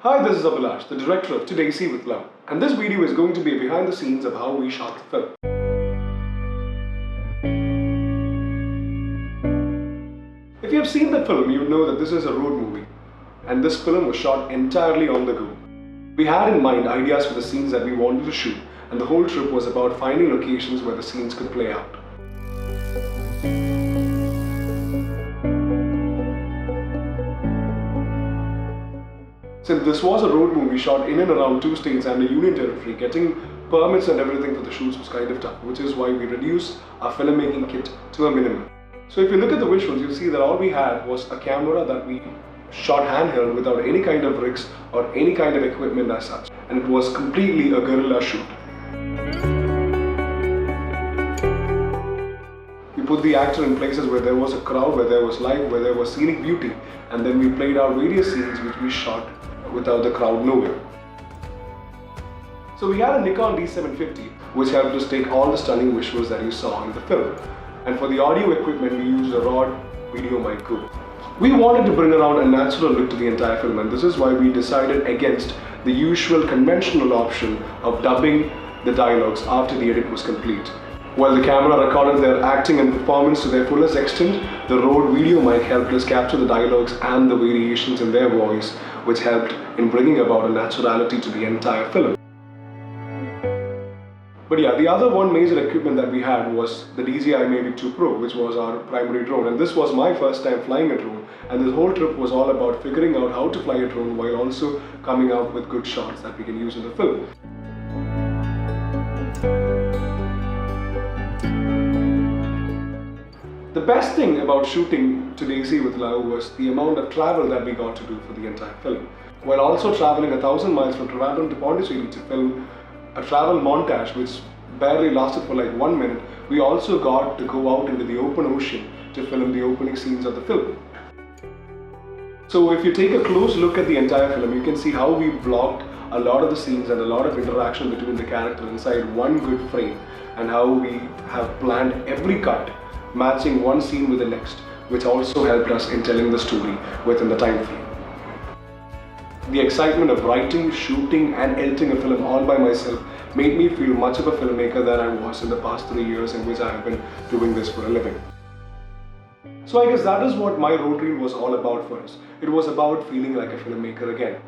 Hi, this is Abhilash, the director of To Daisy with Love, and this video is going to be behind the scenes of how we shot the film. If you have seen the film, you would know that this is a road movie, and this film was shot entirely on the go. We had in mind ideas for the scenes that we wanted to shoot, and the whole trip was about finding locations where the scenes could play out. Since this was a road movie shot in and around 2 states and a union territory, getting permits and everything for the shoots was kind of tough, which is why we reduced our filmmaking kit to a minimum. So if you look at the visuals, you'll see that all we had was a camera that we shot handheld without any kind of rigs or any kind of equipment as such. And it was completely a guerrilla shoot. We put the actor in places where there was a crowd, where there was light, where there was scenic beauty, and then we played out various scenes which we shot without the crowd knowing. So we had a Nikon D750 which helped us take all the stunning visuals that you saw in the film. And for the audio equipment we used a Rode VideoMic Go. We wanted to bring around a natural look to the entire film, and this is why we decided against the usual conventional option of dubbing the dialogues after the edit was complete. While the camera recorded their acting and performance to their fullest extent, the Rode VideoMic helped us capture the dialogues and the variations in their voice, which helped in bringing about a naturality to the entire film. But yeah, the other one major equipment that we had was the DJI Mavic 2 Pro, which was our primary drone, and this was my first time flying a drone, and this whole trip was all about figuring out how to fly a drone while also coming out with good shots that we can use in the film. The best thing about shooting To Daisy with Love was the amount of travel that we got to do for the entire film. While also traveling 1,000 miles from Trivandrum to Pondicherry to film a travel montage which barely lasted for like 1 minute, we also got to go out into the open ocean to film the opening scenes of the film. So if you take a close look at the entire film, you can see how we blocked a lot of the scenes and a lot of interaction between the characters inside one good frame, and how we have planned every cut matching one scene with the next, which also helped us in telling the story within the time frame. The excitement of writing, shooting and editing a film all by myself made me feel much of a filmmaker than I was in the past 3 years in which I have been doing this for a living. So I guess that is what my road reel was all about for us. It was about feeling like a filmmaker again.